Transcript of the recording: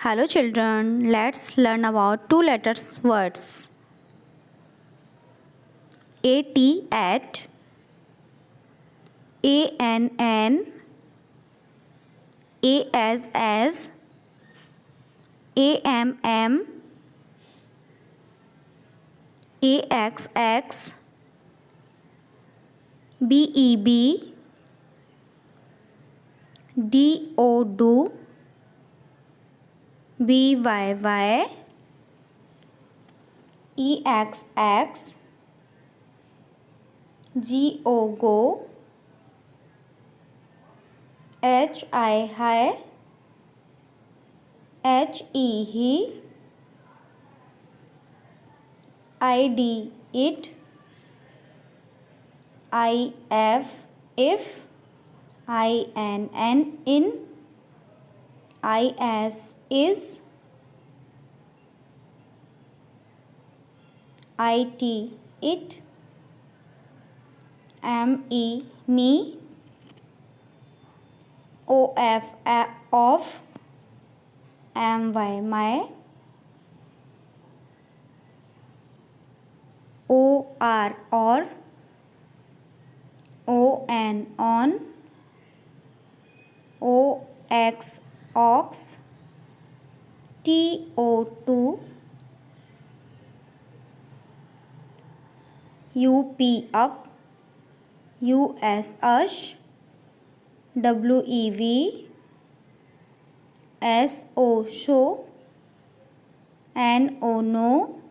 Hello children, let's learn about two letters words. AT at, ANN, A as, AMM, AXX, BEB, DO, BYY, EXX, GO, HI, HE, ID, it, IF, if, INN, in, IS, is, IT, it, ME, me, OF, of, MY, my, OR, or, ON, on, OX, ox, TO2, UP, up, US, ush, WEV, SO, show, NO, no,